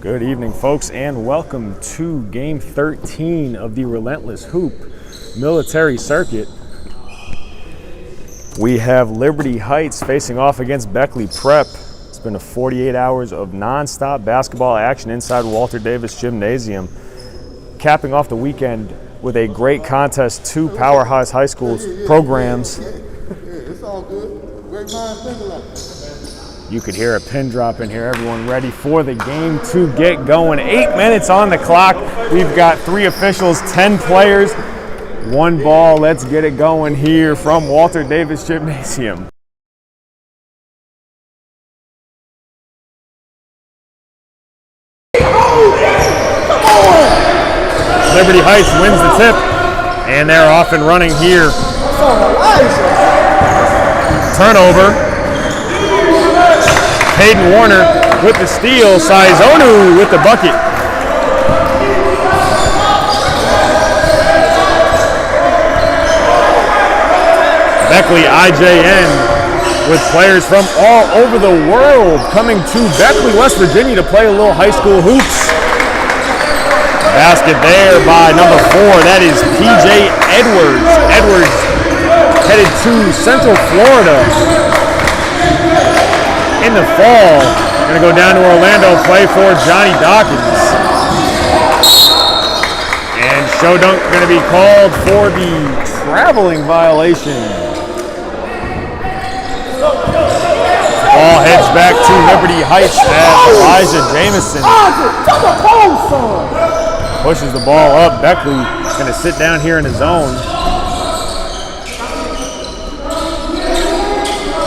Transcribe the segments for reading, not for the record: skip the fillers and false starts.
Good evening, folks, and welcome to Game 13 of the Relentless Hoop Military Circuit. We have Liberty Heights facing off against Beckley Prep. It's been 48 hours of nonstop basketball action inside Walter Davis Gymnasium, capping off the weekend with a great contest. Two powerhouse high school programs. It's all good. Great minds think alike. You could hear a pin drop in here. Everyone ready for the game to get going. 8 minutes on the clock. We've got 3 officials, 10 players, 1 ball. Let's get it going here from Walter Davis Gymnasium. Liberty Heights wins the tip, and they're off and running here. Turnover. Hayden Warner with the steal. Saizonu with the bucket. Beckley IJN with players from all over the world coming to Beckley, West Virginia to play a little high school hoops. Basket there by number 4. That is PJ Edwards. Edwards headed to Central Florida in the fall. Gonna go down to Orlando, play for Johnny Dawkins. And show dunk gonna be called for the traveling violation. Ball heads back to Liberty Heights as Elijah Jamison pushes the ball up. Beckley gonna sit down here in his zone.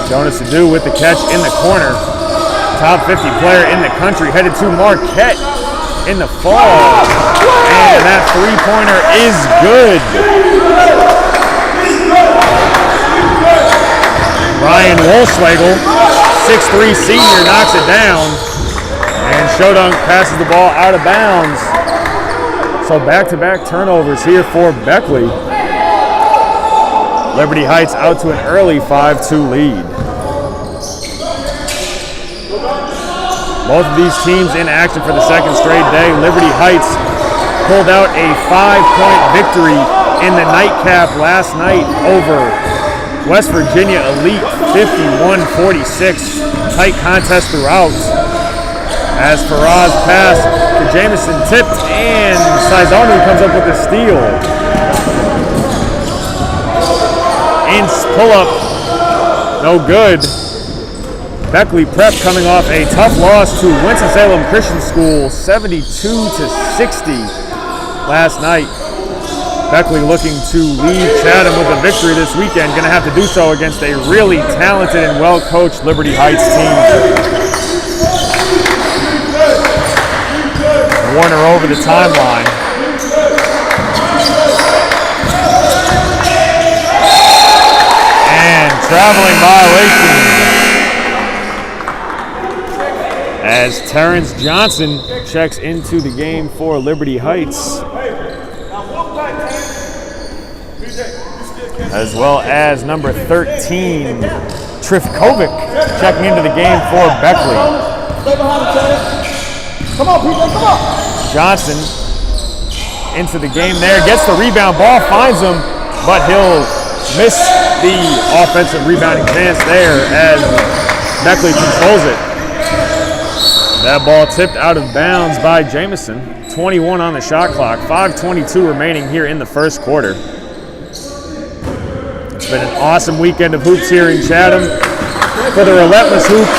Jonas Adu with the catch in the corner. Top 50 player in the country headed to Marquette in the fall. And that three-pointer is good. Ryan Wolfschlegel, 6'3" senior, knocks it down. And Shodunk passes the ball out of bounds. So back-to-back turnovers here for Beckley. Liberty Heights out to an early 5-2 lead. Both of these teams in action for the second straight day. Liberty Heights pulled out a 5-point victory in the nightcap last night over West Virginia Elite, 51-46. Tight contest throughout. As Faraz pass to Jamison tipped, and Saizonu comes up with a steal. Ince pull-up, no good. Beckley Prep coming off a tough loss to Winston-Salem Christian School, 72-60 last night. Beckley looking to leave Chatham with a victory this weekend. Going to have to do so against a really talented and well-coached Liberty Heights team. Warner over the timeline. Traveling violation as Terrence Johnson checks into the game for Liberty Heights, as well as number 13 Trifkovic checking into the game for Beckley. Come on, PJ, come on. Johnson into the game there, gets the rebound, ball finds him, but he'll miss the offensive rebounding chance there as Beckley controls it. That ball tipped out of bounds by Jamison. 21 on the shot clock, 5:22 remaining here in the first quarter. It's been an awesome weekend of hoops here in Chatham for the Relentless Hoop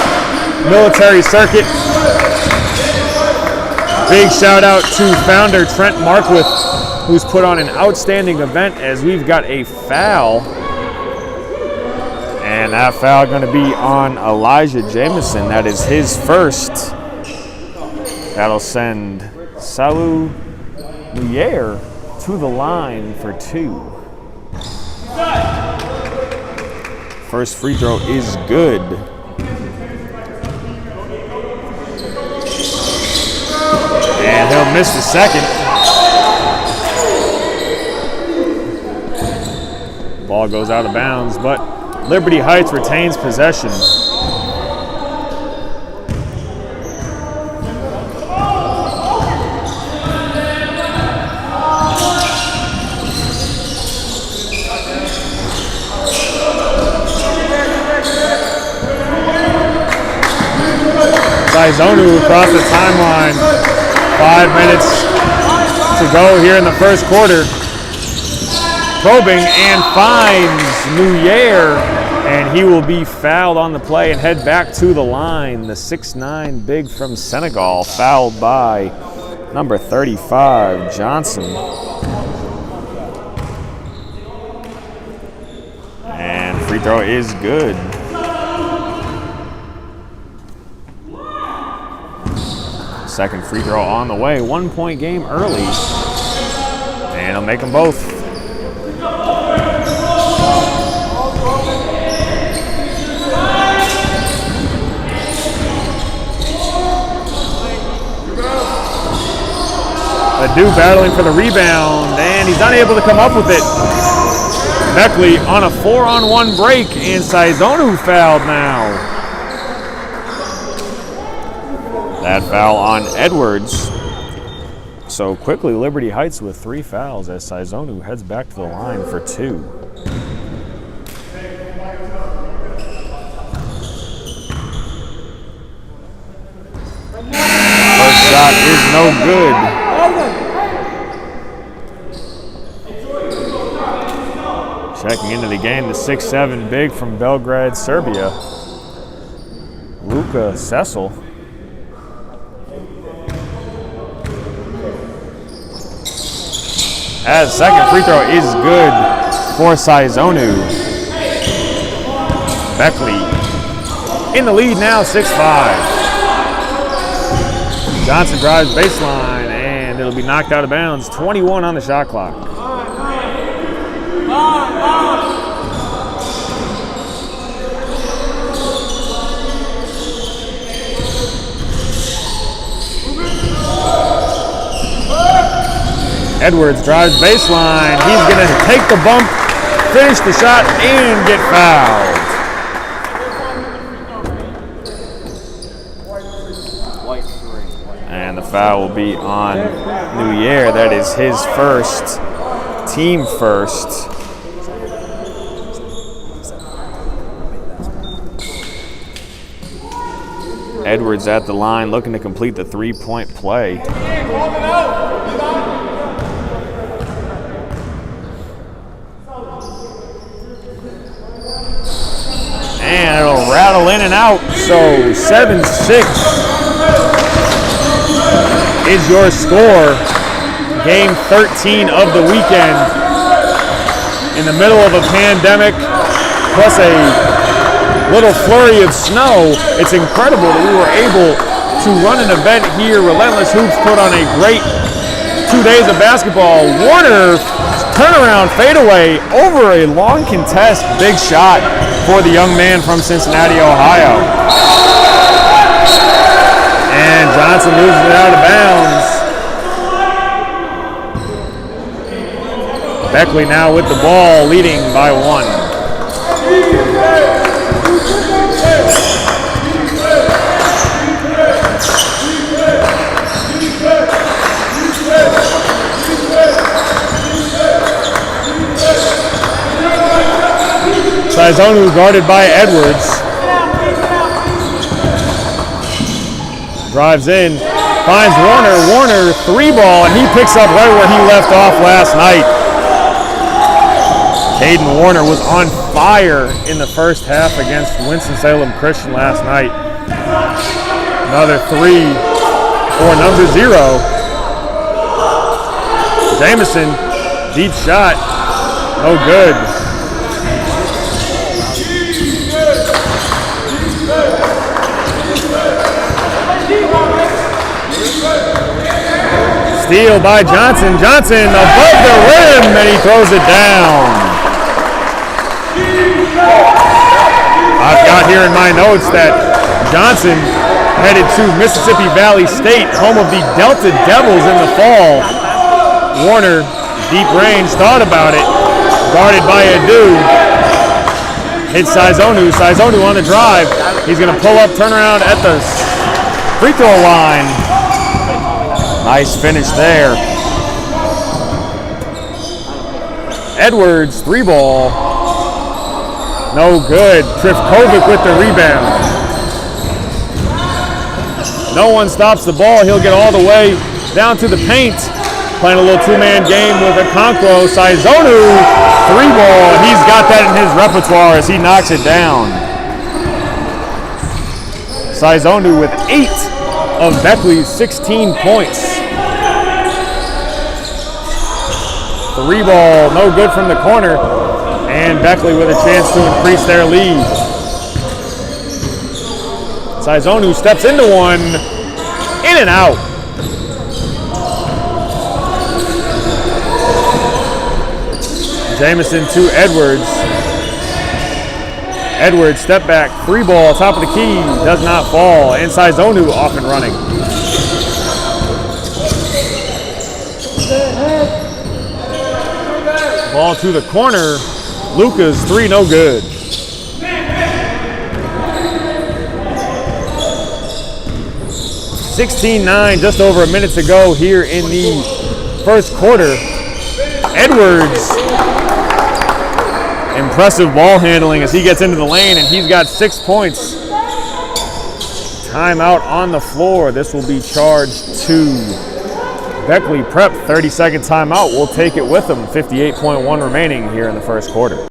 Military Circuit. Big shout out to founder Trent Markwith, who's put on an outstanding event, as we've got a foul. And that foul going to be on Elijah Jamison. That is his first. That'll send Salu Muyer to the line for 2. First free throw is good. And he'll miss the second. Ball goes out of bounds, but Liberty Heights retains possession. Saizonu across the timeline. 5 minutes to go here in the first quarter. Probing and finds Muyer, and he will be fouled on the play and head back to the line. The 6'9" big from Senegal, fouled by number 35, Johnson. And free throw is good. Second free throw on the way. 1 point game early. And he'll make them both. Adu battling for the rebound, and he's unable to come up with it. Beckley on a 4-on-1 break, and Saizonu fouled now. That foul on Edwards. So quickly, Liberty Heights with 3 fouls as Saizonu heads back to the line for 2. First shot is no good. Checking into the game, the 6'7" big from Belgrade, Serbia, Luka Cecil. As second free throw is good for Saizonu. Beckley in the lead now, 6'5". Johnson drives baseline, and it'll be knocked out of bounds. 21 on the shot clock. Edwards drives baseline. He's going to take the bump, finish the shot, and get fouled. And the foul will be on Muyer. That is his first, team first. Edwards at the line looking to complete the 3-point play. And it'll rattle in and out. So 7-6 is your score. Game 13 of the weekend. In the middle of a pandemic, plus a little flurry of snow, it's incredible that we were able to run an event here. Relentless Hoops put on a great 2 days of basketball. Warner turnaround fadeaway over a long contest. Big shot for the young man from Cincinnati, Ohio. And Johnson loses it out of bounds. Beckley now with the ball, leading by 1. Saizonu guarded by Edwards. Drives in, finds Warner. Warner 3-ball, and he picks up right where he left off last night. Caden Warner was on fire in the first half against Winston-Salem Christian last night. Another 3 for number 0. Jamison, deep shot, no good. Steal by Johnson. Johnson above the rim, and he throws it down. I've got here in my notes that Johnson headed to Mississippi Valley State, home of the Delta Devils in the fall. Warner, deep range, thought about it. Guarded by Adu. Hits Saizonu. Saizonu on the drive. He's going to pull up, turn around at the free throw line. Nice finish there. Edwards, 3-ball. No good. Trifkovic with the rebound. No one stops the ball. He'll get all the way down to the paint. Playing a little two-man game with Okonkwo. Saizonu, 3-ball. He's got that in his repertoire as he knocks it down. Saizonu with 8 of Beckley's 16 points. 3-ball, no good from the corner. And Beckley with a chance to increase their lead. Saizonu steps into one. In and out. Jamison to Edwards. Edwards, step back, 3-ball, top of the key, does not fall. And Saizonu off and running. Ball to the corner. Lucas, 3, no good. (16-9), just over a minute to go here in the first quarter. Edwards, impressive ball handling as he gets into the lane, and he's got 6 points. Timeout on the floor. This will be charged to Beckley Prep. 30-second timeout. We'll take it with them. 58.1 remaining here in the first quarter.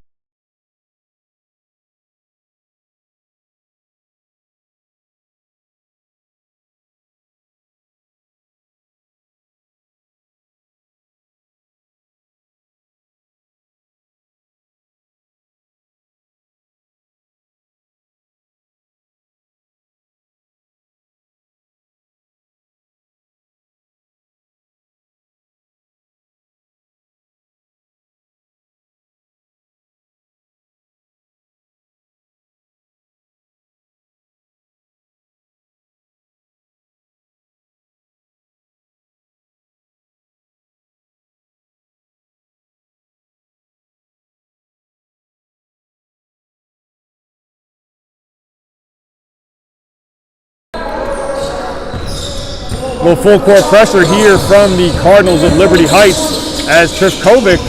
A little full court pressure here from the Cardinals of Liberty Heights as Trifkovic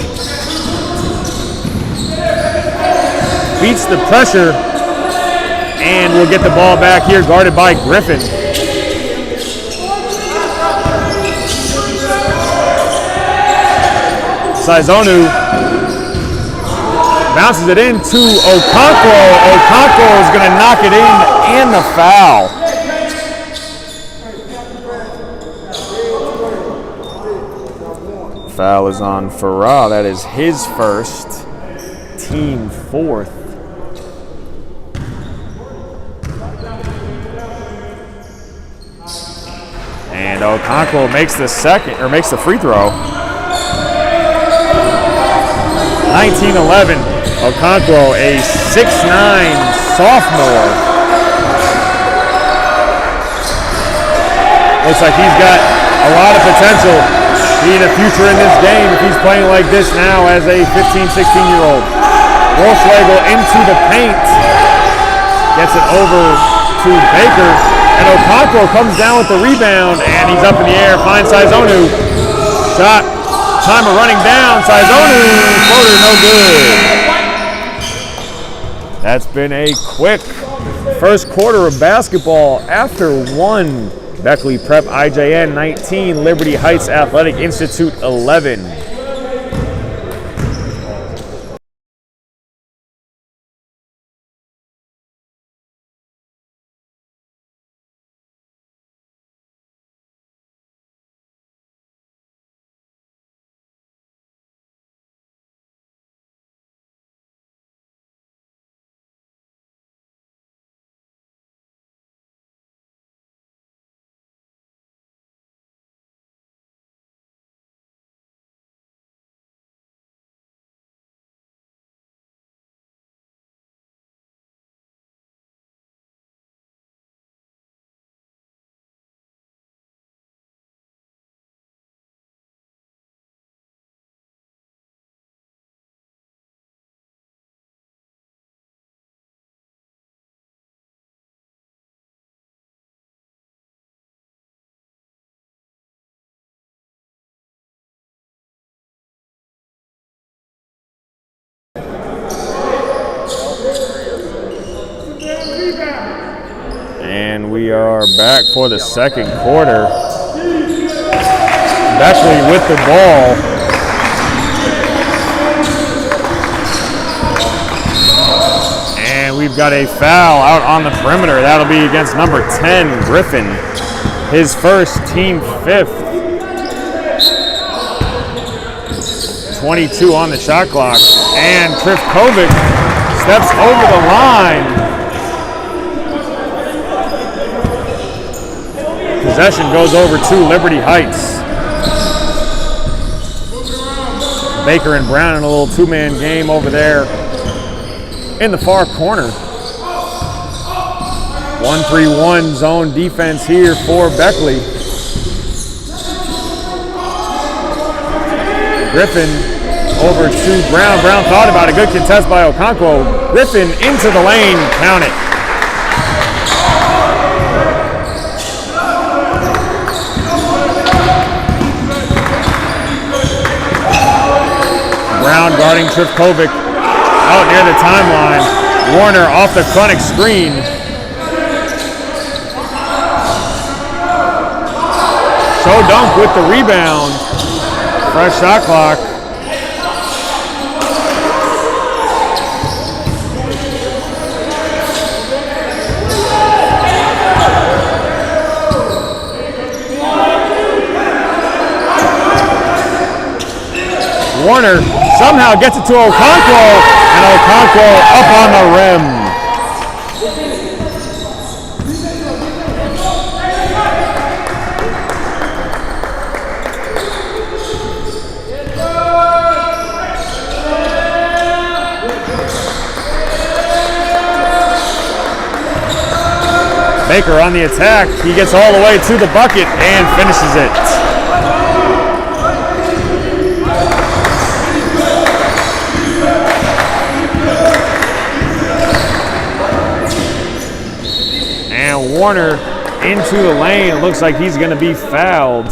beats the pressure and will get the ball back here, guarded by Griffin. Saizonu bounces it into Okonkwo. Okonkwo is going to knock it in and the foul. Foul is on Farah. That is his first, team 4th. And Okonkwo makes the free throw. 19-11. Okonkwo, a 6'9" sophomore. Looks like he's got a lot of potential. Being a future in this game if he's playing like this now as a 15, 16-year-old. Wolfswagel into the paint. Gets it over to Baker. And Okonkwo comes down with the rebound, and he's up in the air. Finds Saizonu. Shot. Timer running down. Saizonu. Floater, no good. That's been a quick first quarter of basketball after 1. Beckley Prep IJN 19, Liberty Heights Athletic Institute 11. We are back for the second quarter. Beckley with the ball. And we've got a foul out on the perimeter. That'll be against number 10, Griffin. His first, team fifth. 22 on the shot clock. And Trifkovic steps over the line. Possession goes over to Liberty Heights. Baker and Brown in a little two-man game over there in the far corner. 1-3-1 zone defense here for Beckley. Griffin over to Brown. Brown thought about a good contest by Okonkwo. Griffin into the lane, count it. Brown guarding Trifkovic out near the timeline. Warner off the Klunick screen. So Dunk with the rebound. Fresh shot clock. Warner somehow gets it to Okonkwo, and Okonkwo up on the rim. Baker on the attack. He gets all the way to the bucket and finishes it. Warner into the lane. It looks like he's going to be fouled.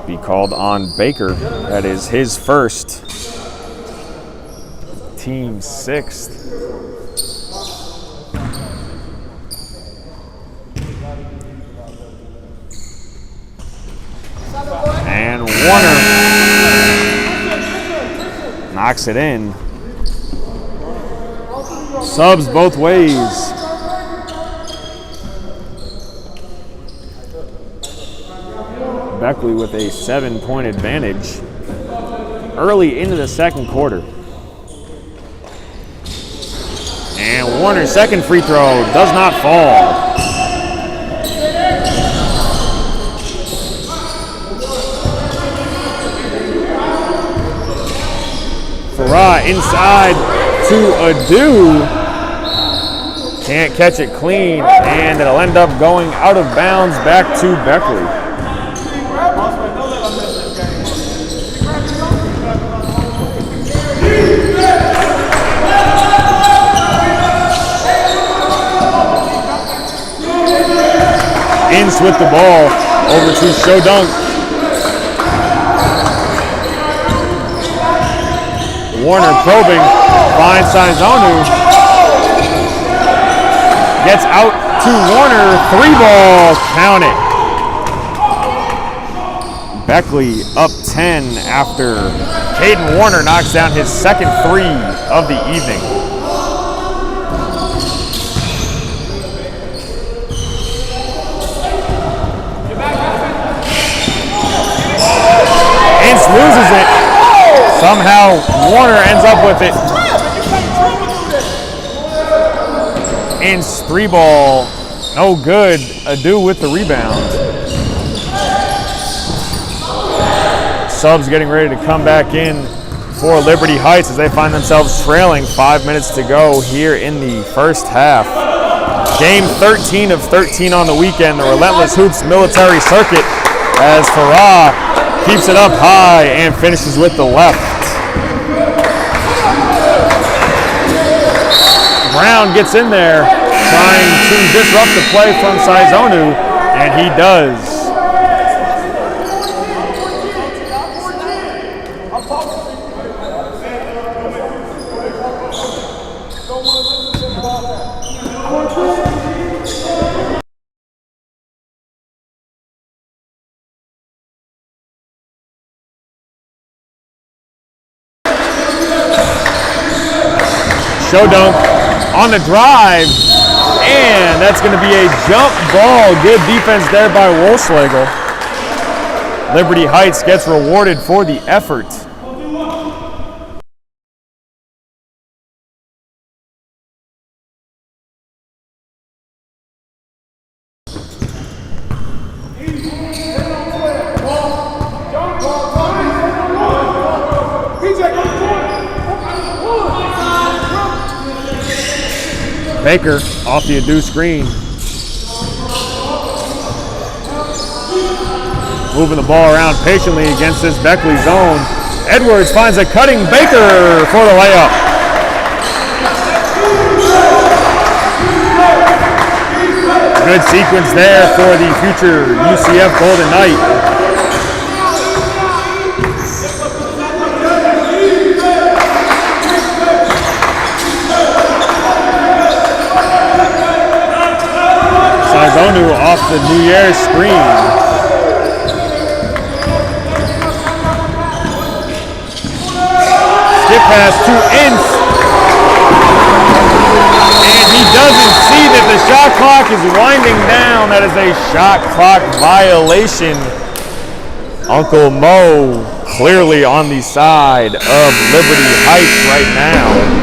Be called on Baker. That is his first. Team sixth. And Warner knocks it in. Subs both ways. Beckley with a 7-point advantage early into the second quarter. And Warner's second free throw does not fall. Farah inside to Adu. Can't catch it clean, and it'll end up going out of bounds back to Beckley. Ince with the ball over to Shodunk. Warner probing, finds Saizonu. Gets out to Warner, 3-ball, count it. Beckley up 10 after Caden Warner knocks down his second three of the evening. Ince loses it. Somehow Warner ends up with it. Ince 3-ball, no good. Adu with the rebound. Subs getting ready to come back in for Liberty Heights as they find themselves trailing 5 minutes to go here in the first half. Game 13 of 13 on the weekend, the Relentless Hoops military circuit, as Farah keeps it up high and finishes with the left. Brown gets in there trying to disrupt the play from Saizonu, and he does. show dunk on the drive, and that's going to be a jump ball. Good defense there by Wolfschlegel. Liberty Heights gets rewarded for the effort. Baker off the Adu screen. Moving the ball around patiently against this Beckley zone. Edwards finds a cutting Baker for the layup. Good sequence there for the future UCF Golden Knight. Saizonu off the New Year's screen. Skip pass to Ince. And he doesn't see that the shot clock is winding down. That is a shot clock violation. Uncle Mo clearly on the side of Liberty Heights right now.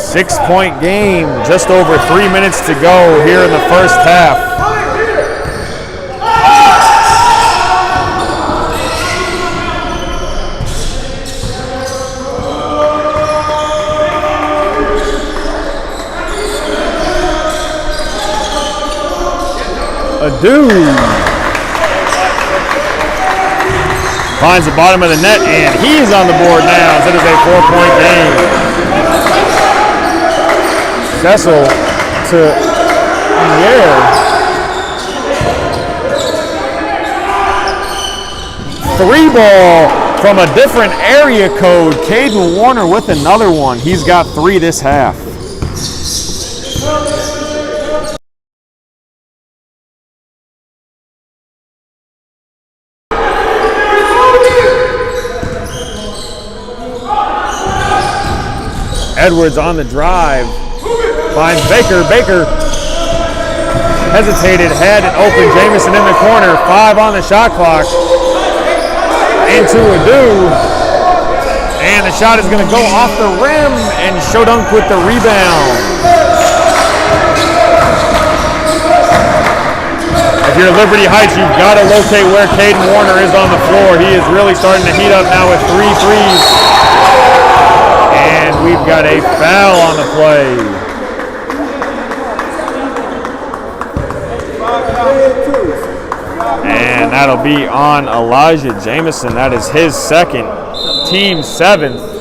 6-point game, just over 3 minutes to go here in the first half. Adu finds the bottom of the net, and he's on the board now. So it is a 4-point game. Cecil to Pierre. 3-ball from a different area code. Caden Warner with another one. He's got 3 this half. Edwards on the drive. Finds Baker. Baker hesitated, had an open Jamison in the corner. 5 on the shot clock. Into Adu. And the shot is going to go off the rim, and Shodunk with the rebound. If you're Liberty Heights, you've got to locate where Caden Warner is on the floor. He is really starting to heat up now with 3 threes. And we've got a foul on the play. And that'll be on Elijah Jamison. That is his second, team 7th.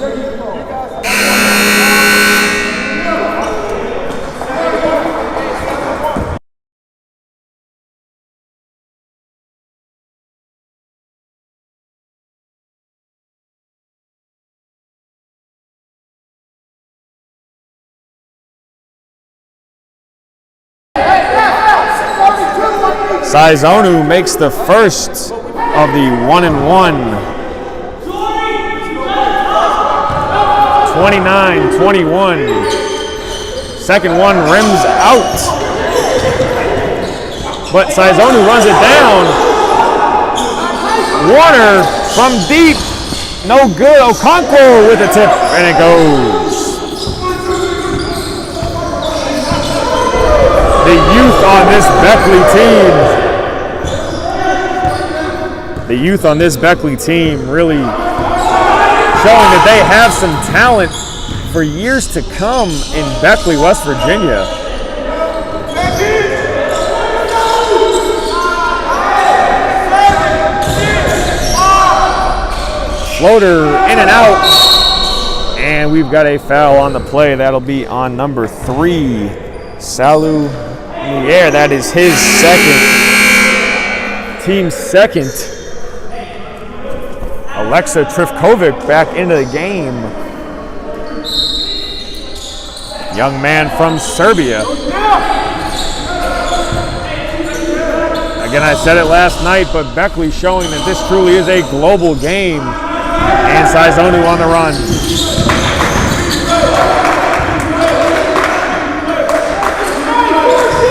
Saizonu makes the first of the 1-and-1. 29-21. Second one rims out. But Saizonu runs it down. Warner from deep. No good. Okonkwo with a tip. And it goes. The youth on this Beckley team. The youth on this Beckley team really showing that they have some talent for years to come in Beckley, West Virginia. Floater in and out. And we've got a foul on the play. That'll be on number 3, Salu in the air. That is his second, team second. Alexa Trifkovic back into the game. Young man from Serbia. Again, I said it last night, but Beckley showing that this truly is a global game. And Saizonu on the run.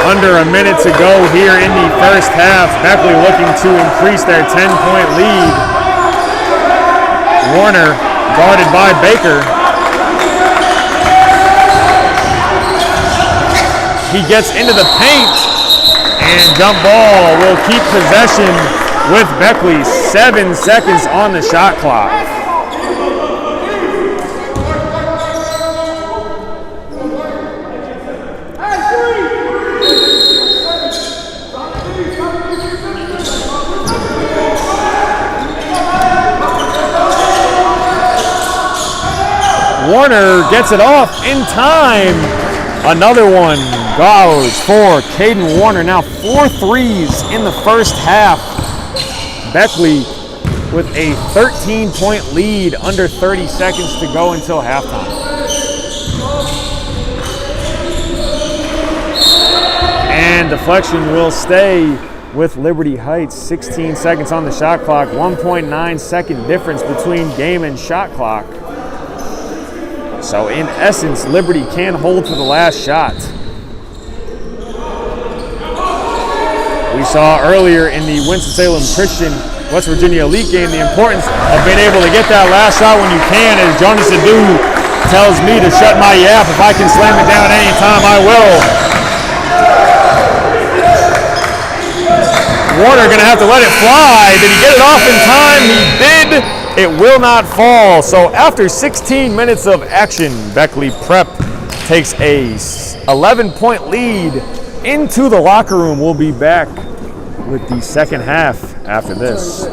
Under a minute to go here in the first half. Beckley looking to increase their 10-point lead. Warner guarded by Baker. He gets into the paint, and jump ball will keep possession with Beckley. 7 seconds on the shot clock. Warner gets it off in time. Another one goes for Caden Warner. Now 4 threes in the first half. Beckley with a 13-point lead, under 30 seconds to go until halftime. And deflection will stay with Liberty Heights. 16 seconds on the shot clock. 1.9 second difference between game and shot clock. So in essence, Liberty can hold to the last shot. We saw earlier in the Winston-Salem Christian West Virginia Elite game the importance of being able to get that last shot when you can. As Jonas Adu tells me to shut my yap. If I can slam it down anytime, I will. Warner gonna have to let it fly. Did he get it off in time? He did. It will not fall. So after 16 minutes of action, Beckley Prep takes a 11-point lead into the locker room. We'll be back with the second half after this.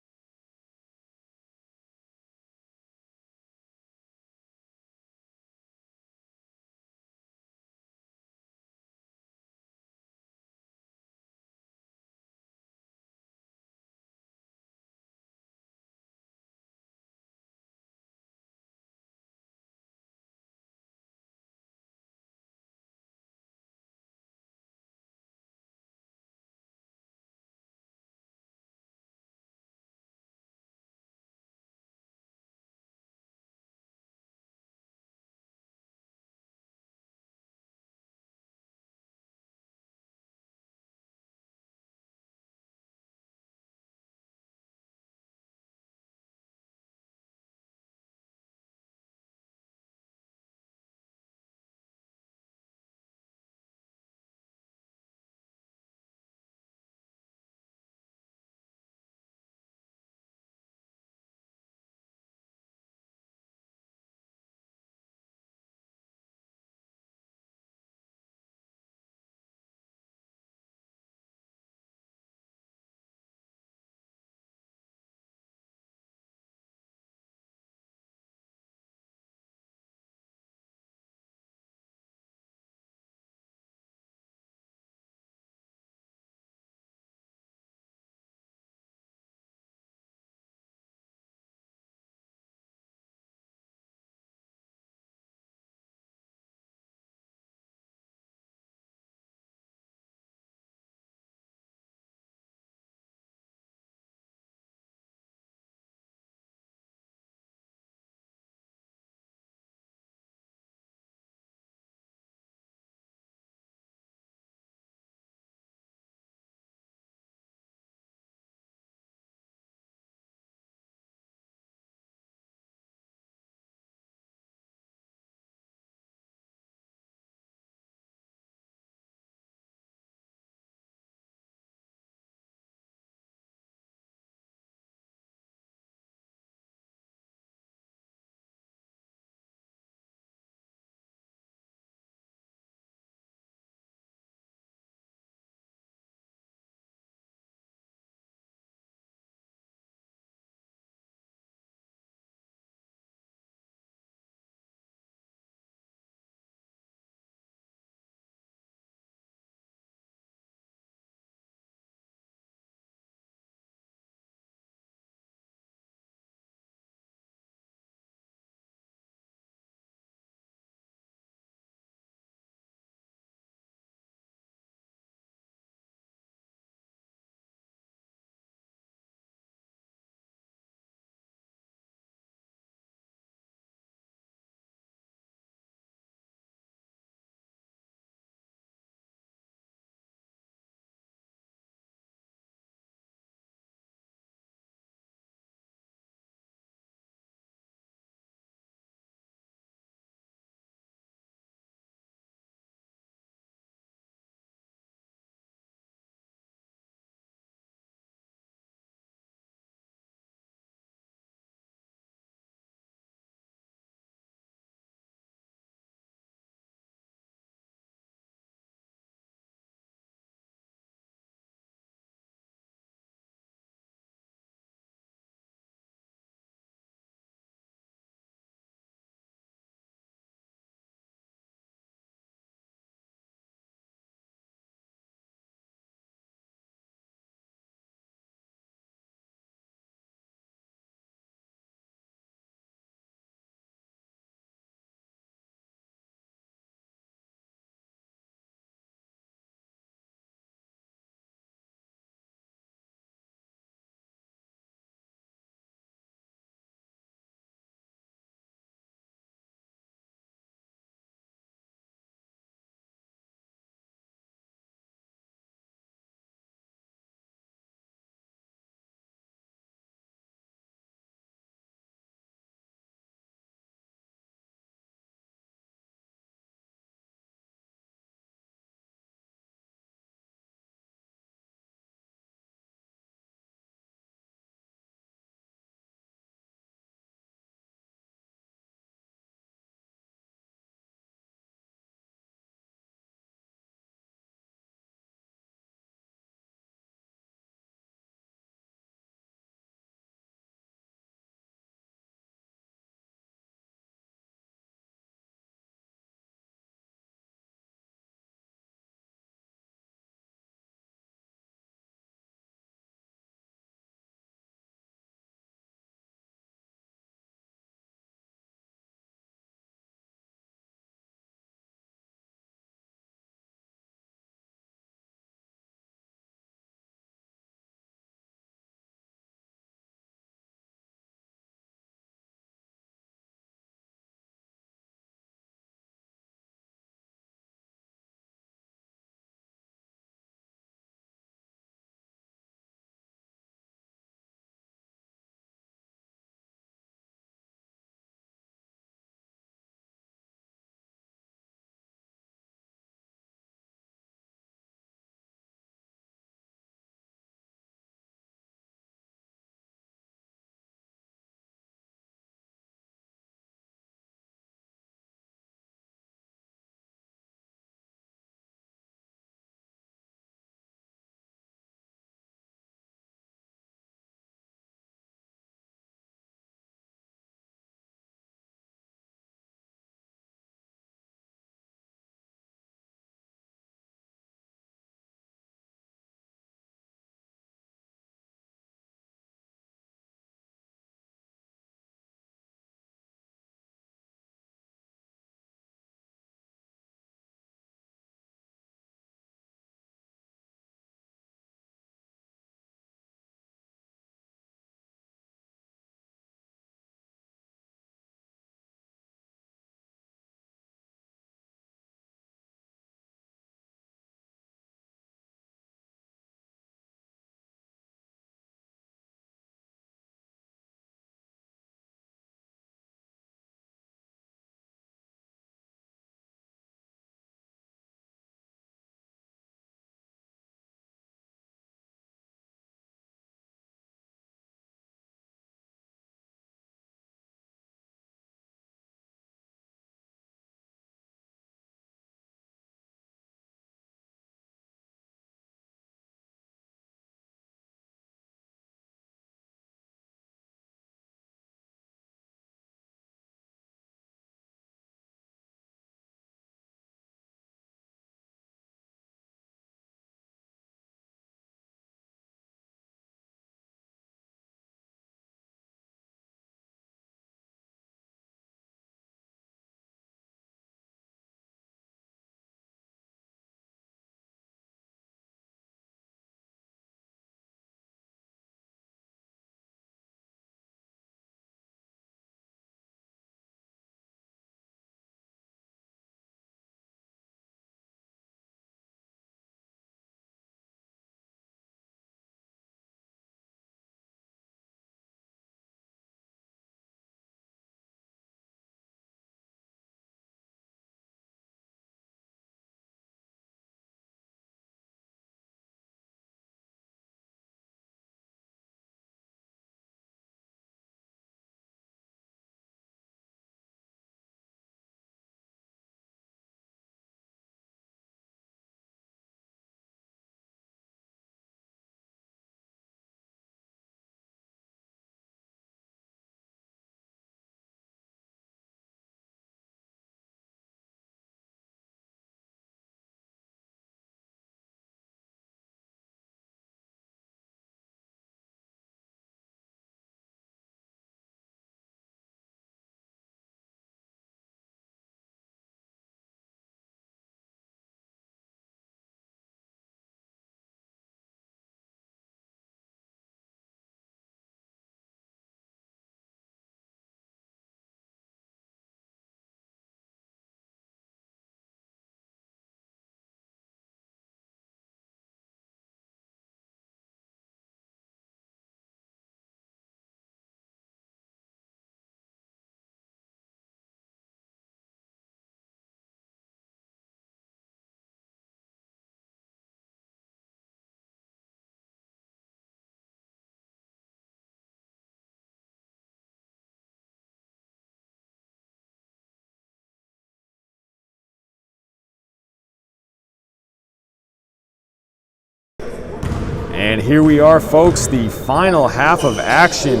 And here we are, folks, the final half of action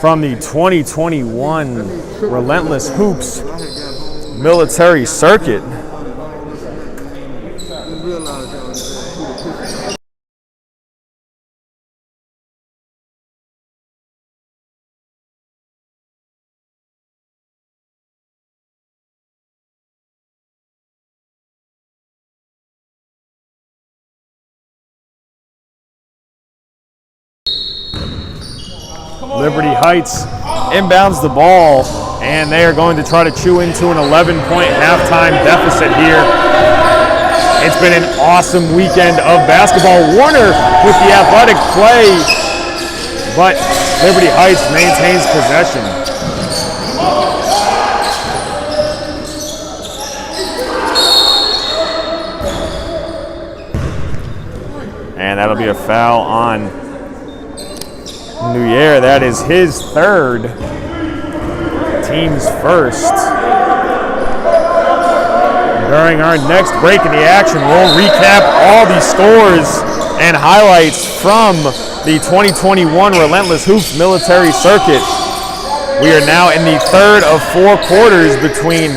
from the 2021 Relentless Hoops Military Circuit. Liberty Heights inbounds the ball, and they are going to try to chew into an 11-point halftime deficit here. It's been an awesome weekend of basketball. Warner with the athletic play, but Liberty Heights maintains possession. And that'll be a foul on Nuyer. That is his third, team's first. During our next break in the action, we'll recap all the scores and highlights from the 2021 Relentless Hoops Military Circuit. We are now in the third of 4 quarters between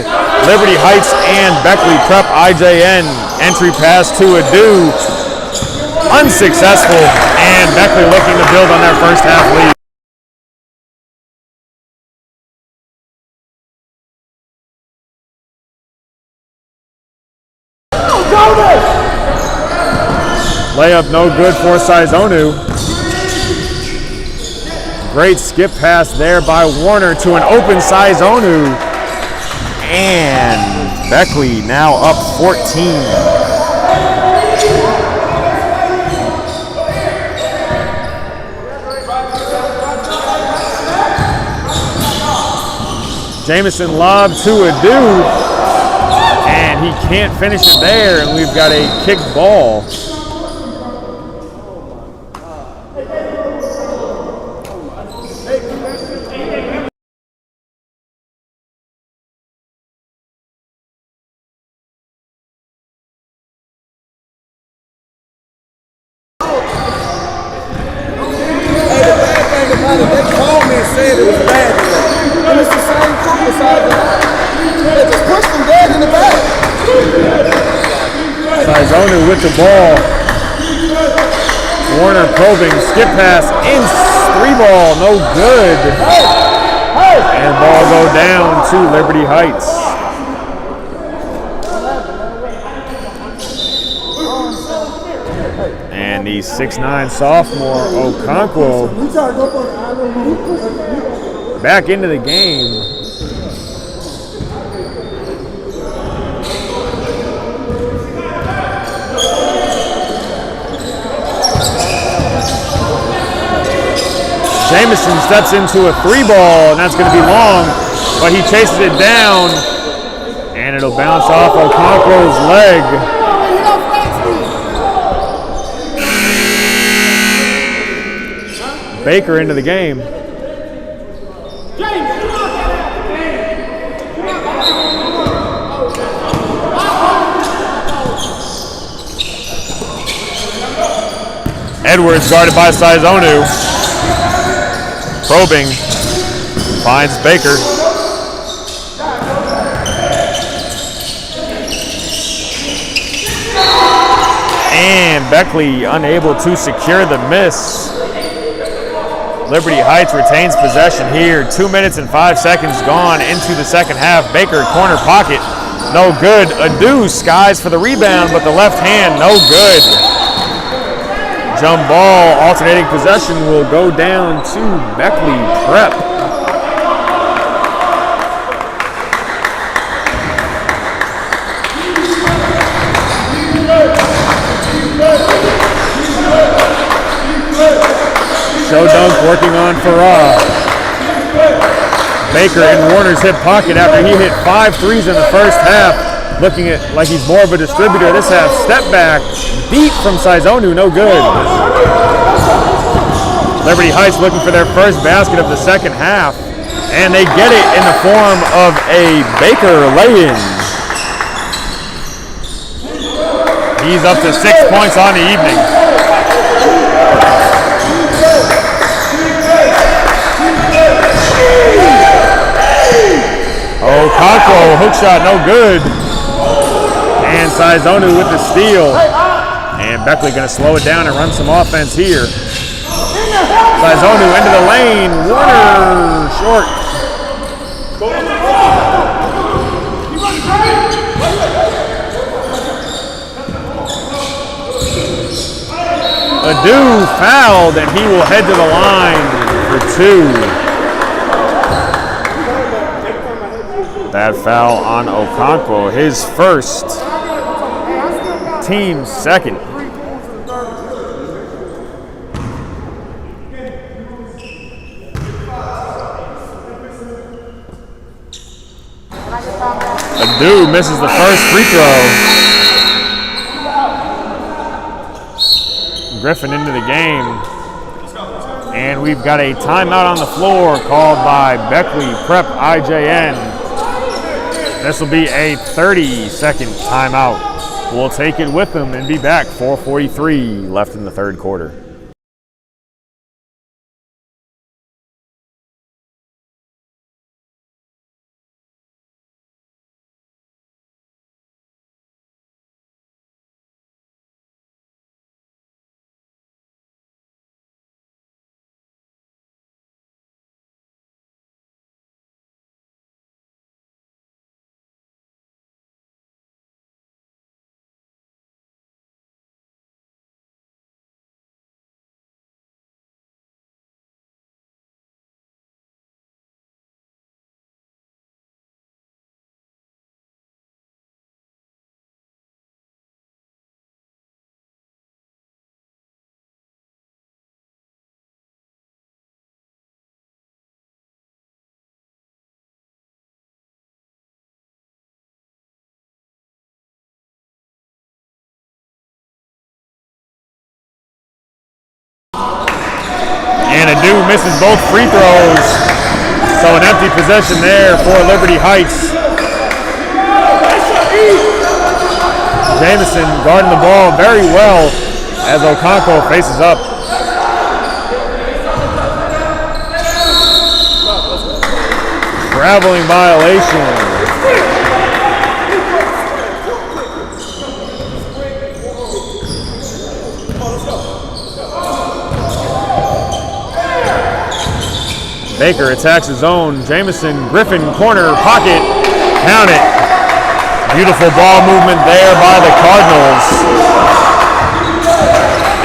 Liberty Heights and Beckley Prep IJN. Entry pass to Adu. Unsuccessful, and Beckley looking to build on their first half lead. Layup no good for Saizonu. Great skip pass there by Warner to an open Saizonu, and Beckley now up 14. Jamison lob to Adu, and he can't finish it there, and we've got a kick ball. Saizonu with the ball. Warner probing, skip pass, in 3-ball, no good. And ball go down to Liberty Heights. And the 6'9" sophomore Okonkwo back into the game. Jamison steps into a 3-ball, and that's going to be long, but he chases it down, and it'll bounce off Okonkwo's leg. Baker into the game. Edwards guarded by Saizonu. Probing, finds Baker. And Beckley unable to secure the miss. Liberty Heights retains possession here. 2 minutes and 5 seconds gone into the second half. Baker, corner pocket, no good. Adu skies for the rebound, but the left hand, no good. Jump ball, alternating possession will go down to Beckley Prep. Show dunk working on Farah. Baker in Warner's hip pocket after he hit 5 threes in the first half. Looking at like he's more of a distributor this half. Step back, deep from Saizonu, no good. Liberty Heights looking for their first basket of the second half, and they get it in the form of a Baker lay-in. He's up to 6 points on the evening. Okonkwo, hook shot, no good. And Saizonu with the steal. And Beckley going to slow it down and run some offense here. Saizonu into the lane. Warner short. Adu fouled, and he will head to the line for 2. Bad foul on Okonkwo, his first, team second. Adu misses the first free throw. Griffin into the game. And we've got a timeout on the floor called by Beckley Prep IJN. This will be a 30-second timeout. We'll take it with them and be back. 4:43 left in the third quarter. And Adu misses both free throws. So an empty possession there for Liberty Heights. Jamison guarding the ball very well as Okonkwo faces up. Traveling violation. Baker attacks his own. Jamison, Griffin, corner, pocket, count it. Beautiful ball movement there by the Cardinals.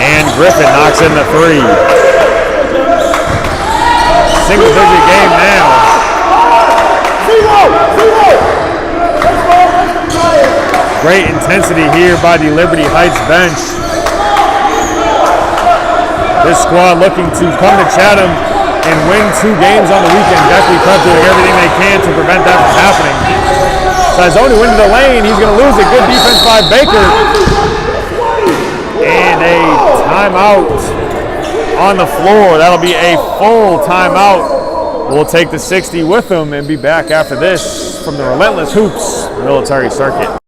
And Griffin knocks in the 3. Single-digit game now. Great intensity here by the Liberty Heights bench. This squad looking to come to Chatham and win 2 games on the weekend. Beckley Prep doing everything they can to prevent that from happening. Saizonu into the lane. He's going to lose it. Good defense by Baker. And a timeout on the floor. That'll be a full timeout. We'll take the 60 with them and be back after this from the Relentless Hoops Military Circuit.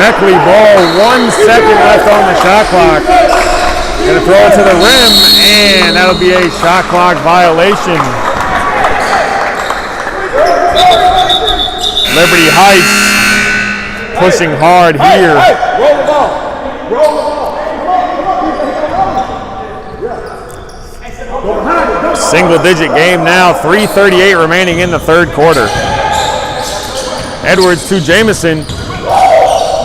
Beckley ball, 1 second left on the shot clock. Gonna throw it to the rim, and that'll be a shot clock violation. Liberty Heights pushing hard here. Roll the ball. Roll the ball. Single-digit game now, 3:38 remaining in the third quarter. Edwards to Jamison.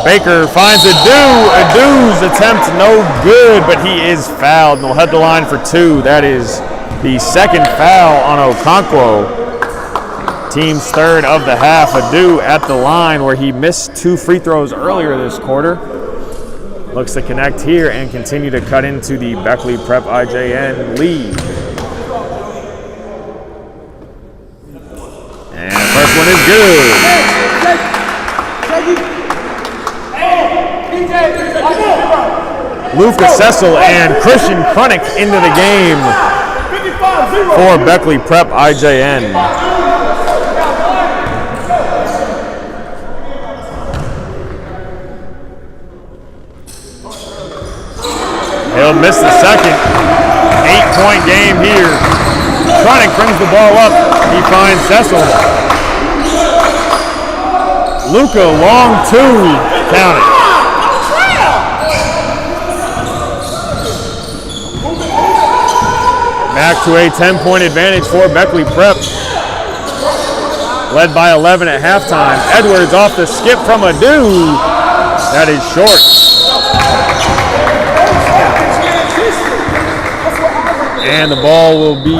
Baker finds Adu. Adu's attempt no good, but he is fouled, and he'll head the line for 2. That is the second foul on Okonkwo. Team's third of the half. Adu at the line where he missed 2 free throws earlier this quarter. Looks to connect here and continue to cut into the Beckley Prep IJN lead. And first one is good. Luka Cecil and Christian Krunick into the game for Beckley Prep IJN. He'll miss the second. 8-point game here. Krunick brings the ball up. He finds Cecil. Luka, long 2. Count it. Back to a 10-point advantage for Beckley Prep. Led by 11 at halftime. Edwards off the skip from Adu. That is short. And the ball will be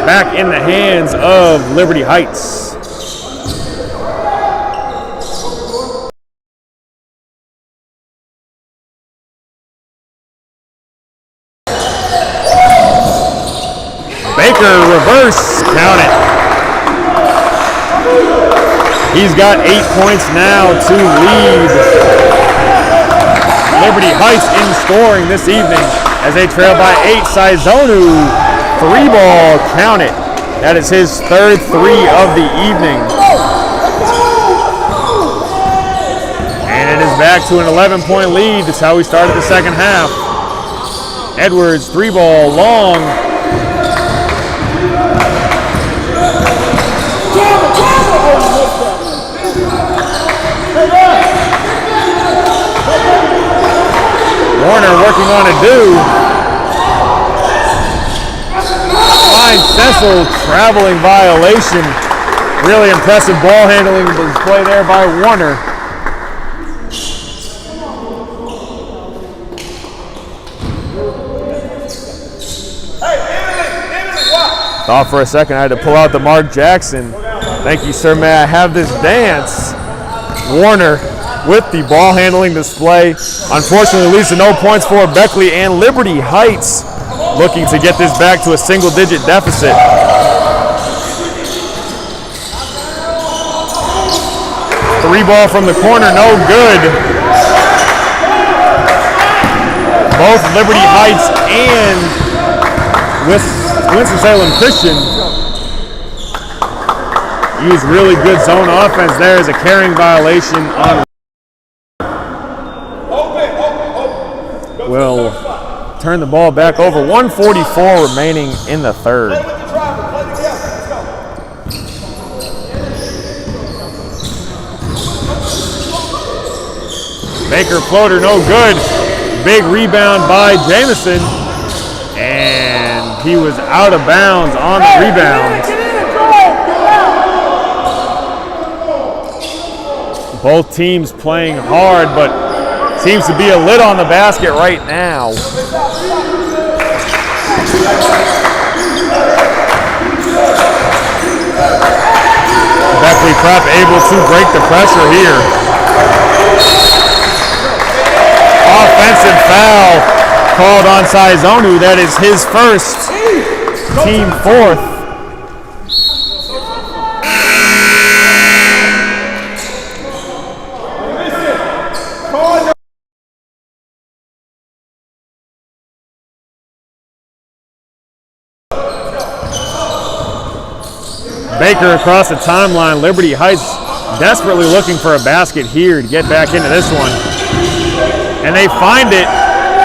back in the hands of Liberty Heights. Baker reverse, count it. He's got 8 points now to lead Liberty Heights in scoring this evening as they trail by 8. Saizonu, 3-ball, count it. That is his third 3 of the evening. And it is back to an 11-point lead. That's how we started the second half. Edwards, 3-ball, long. Warner working on Adu. Finds Cecil, traveling violation. Really impressive ball handling display there by Warner. Thought for a second I had to pull out the Mark Jackson. Thank you, sir. May I have this dance? Warner with the ball handling display. Unfortunately, leads to no points for Beckley, and Liberty Heights looking to get this back to a single-digit deficit. Three-ball from the corner, no good. Both Liberty Heights and Winston-Salem Christian use really good zone offense there as a carrying violation on. Will turn the ball back over. 1:44 remaining in the third. Baker floater, no good. Big rebound by Jamison. And he was out of bounds on the rebound. Both teams playing hard, but seems to be a lid on the basket right now. Beckley Prep able to break the pressure here. Offensive foul called on Saizonu. That is his first, team fourth. Baker across the timeline. Liberty Heights desperately looking for a basket here to get back into this one. And they find it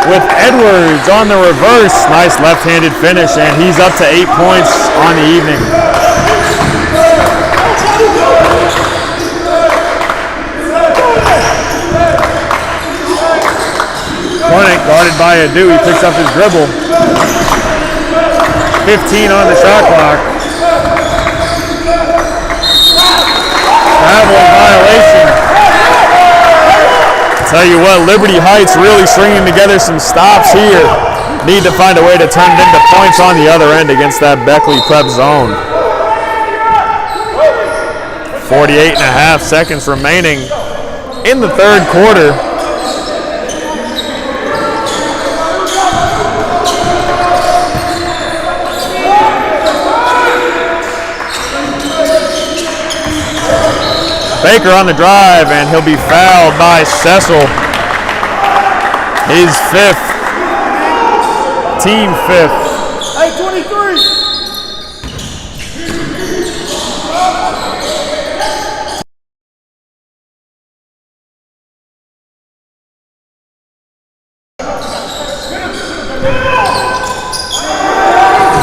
with Edwards on the reverse. Nice left-handed finish, and he's up to 8 points on the evening. Krunick guarded by Adu. He picks up his dribble. 15 15 on the shot clock. Traveling violation. Tell you what, Liberty Heights really stringing together some stops here. Need to find a way to turn it into points on the other end against that Beckley prep zone. 48.5 seconds remaining in the third quarter. Baker on the drive, and he'll be fouled by Cecil. His fifth. Team fifth. Hey, 23.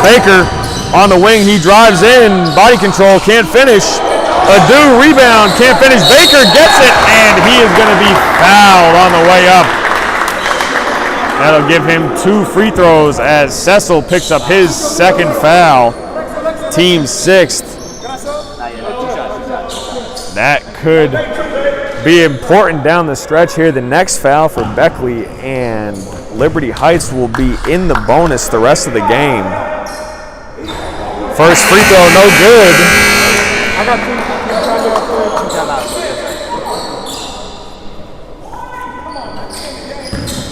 Baker on the wing, he drives in, body control, can't finish. Adu rebound, can't finish. Baker gets it, and he is going to be fouled on the way up. That'll give him 2 free throws as Cecil picks up his second foul. Team sixth. That could be important down the stretch here. The next foul for Beckley, and Liberty Heights will be in the bonus the rest of the game. First free throw, no good. I got 2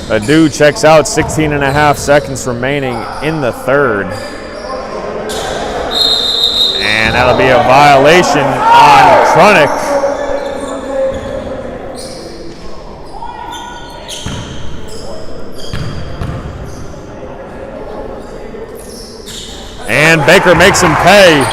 Adu checks out, 16.5 seconds remaining in the third. And that'll be a violation on Trunick. And Baker makes him pay.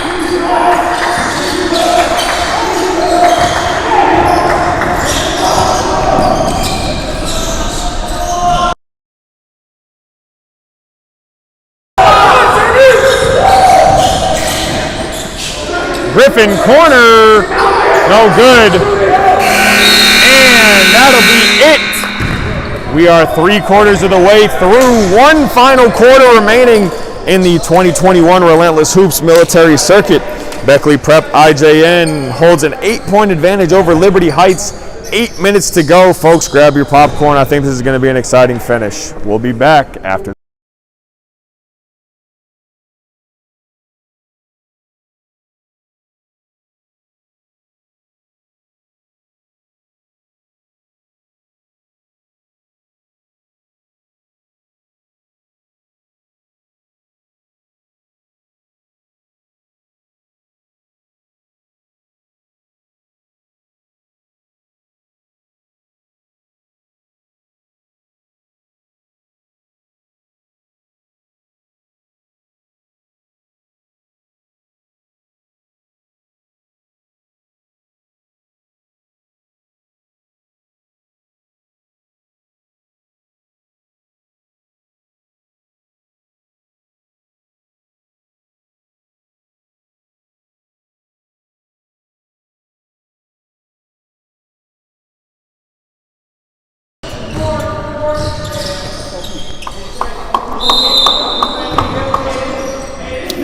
Griffin corner, no good. And that'll be it. We are 3/4 of the way through. One final quarter remaining in the 2021 Relentless Hoops Military Circuit. Beckley Prep IJN holds an 8-point advantage over Liberty Heights. 8 minutes to go, folks. Grab your popcorn. I think this is going to be an exciting finish. We'll be back after.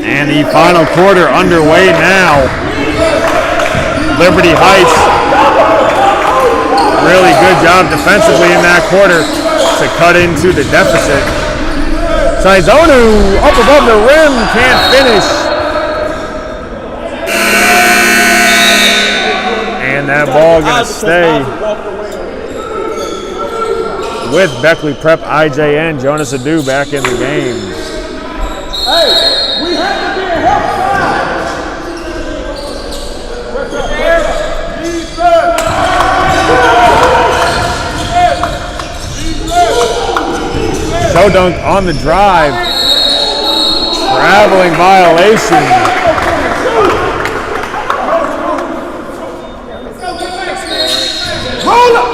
And the final quarter underway now. Liberty Heights, really good job defensively in that quarter to cut into the deficit. Saizonu up above the rim, can't finish. And that ball gonna stay with Beckley Prep IJN. Jonas Adu back in the game. Hey, we have to be a help side. Show dunk on the drive. Traveling violation. Hold up.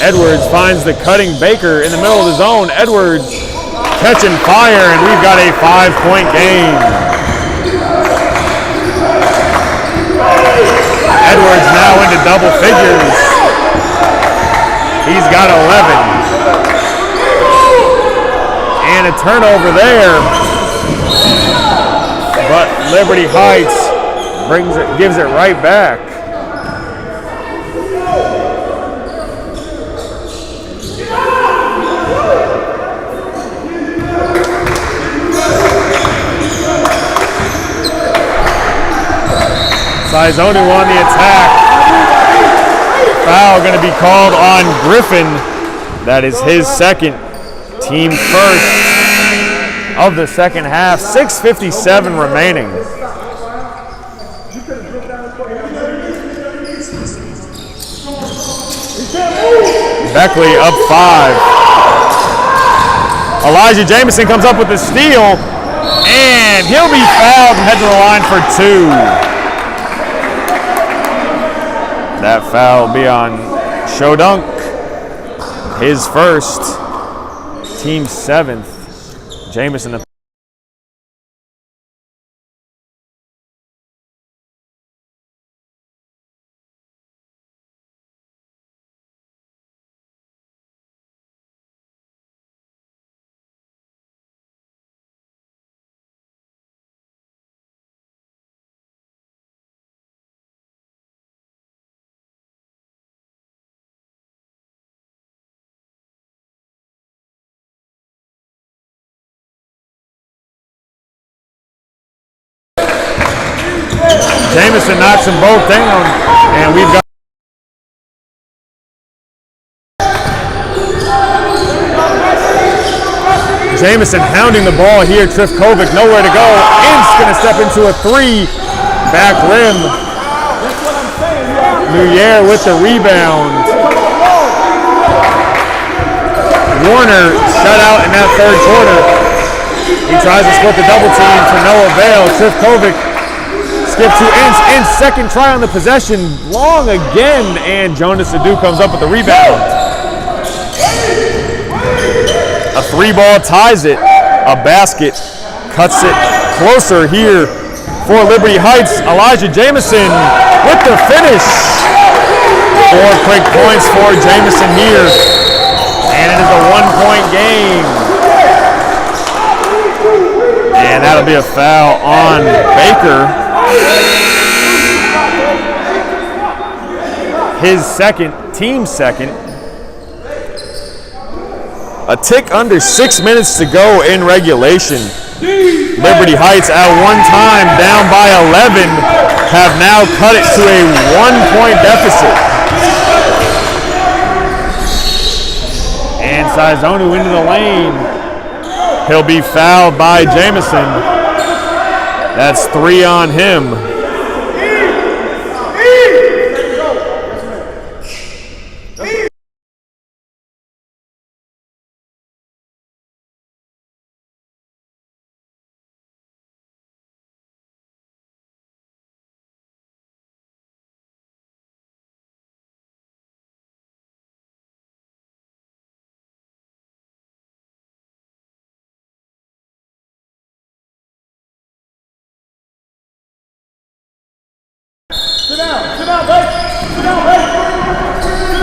Edwards finds the cutting Baker in the middle of the zone. Edwards catching fire, and we've got a 5-point game. Edwards now into double figures. He's got 11. And a turnover there. But Liberty Heights gives it right back. Sizonu on the attack. Foul going to be called on Griffin. That is his second, team first of the second half. 6:57 remaining. Beckley up 5. Elijah Jamison comes up with the steal, and he'll be fouled and head to the line for 2. That foul will be on Shodunk, his first, team 7th. Jamison. Jamison knocks them both down, and we've got Jamison hounding the ball here. Trifkovic nowhere to go. Ince going to step into a 3. Back rim. Nuyer with the rebound. Warner shut out in that third quarter. He tries to split the double team to no avail. Trifkovic skip to Ince. Ince second try on the possession. Long again, and Jonas Adu comes up with the rebound. A 3-ball ties it. A basket cuts it closer here for Liberty Heights. Elijah Jamison with the finish. 4 quick points for Jamison here. And it is a 1-point game. And that'll be a foul on Baker. His second, team second. A tick under 6 minutes to go in regulation. Liberty Heights at one time down by 11 have now cut it to a 1-point deficit. And Sizonu into the lane. He'll be fouled by Jamison. That's 3 on him.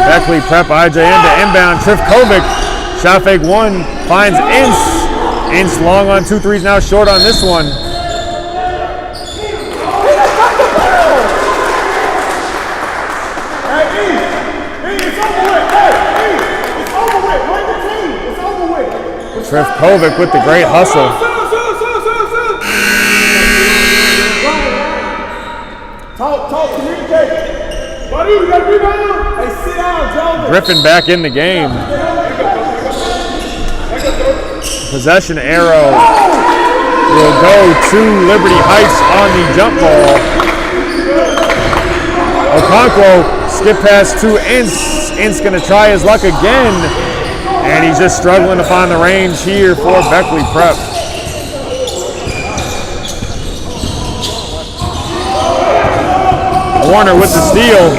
Beckley prep IJN to inbound. Trifkovic, shot fake 1, finds Ince. Ince long on 2 threes, now short on this one. Trifkovic with the great hustle. Talk, communicate. Buddy, we got a rebound. Hey, sit down, Jonas. Griffin back in the game. Possession arrow will go to Liberty Heights on the jump ball. Okonkwo skip pass to Ince. Ince going to try his luck again. And he's just struggling to find the range here for Beckley Prep. Warner with the steal.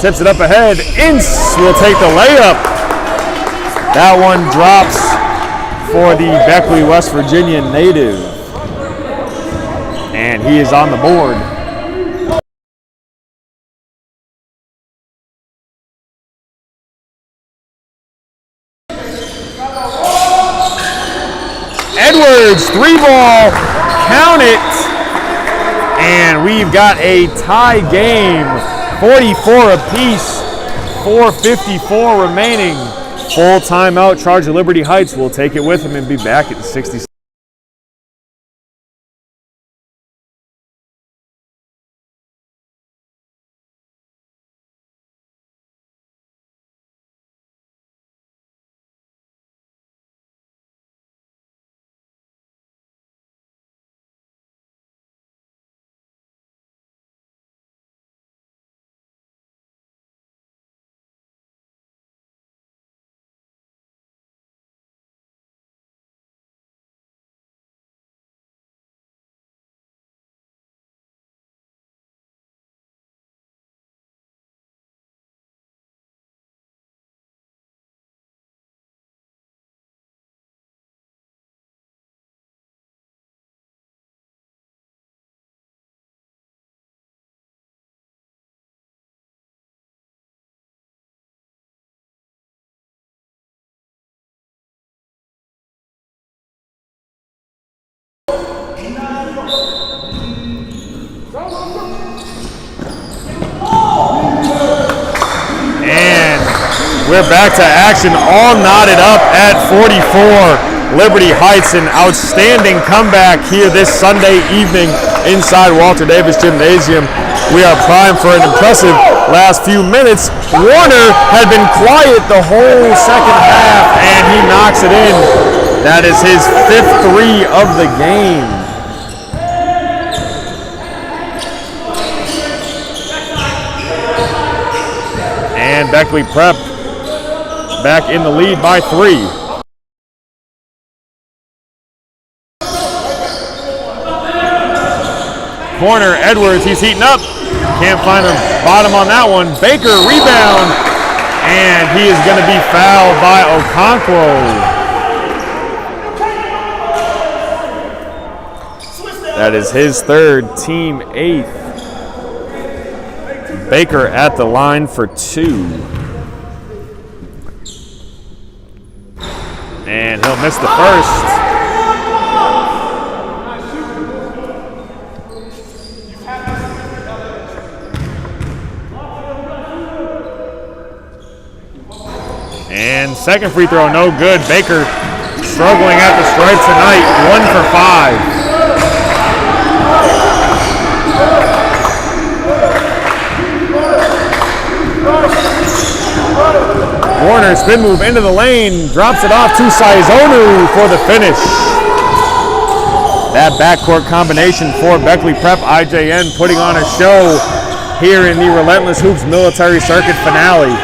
Tips it up ahead. Ince will take the layup. That one drops for the Beckley, West Virginia native. And he is on the board. Edwards, 3-ball, count it. And we've got a tie game, 44 apiece, 4:54 remaining. Full timeout, Charge of Liberty Heights will take it with him and be back at the 60. And we're back to action, all knotted up at 44. Liberty Heights, an outstanding comeback here this Sunday evening inside Walter Davis Gymnasium. We are primed for an impressive last few minutes. Warner had been quiet the whole second half, and he knocks it in. That is his 5th 3 of the game. And Beckley Prep back in the lead by 3. Corner, Edwards, he's heating up. Can't find the bottom on that one. Baker, rebound. And he is going to be fouled by Okonkwo. That is his 3rd, team 8th. Baker at the line for 2. And he'll miss the first. And second free throw, no good. Baker struggling at the stripe tonight, 1 for 5. Warner, spin move into the lane, drops it off to Saizonu for the finish. That backcourt combination for Beckley Prep IJN putting on a show here in the Relentless Hoops Military Circuit finale.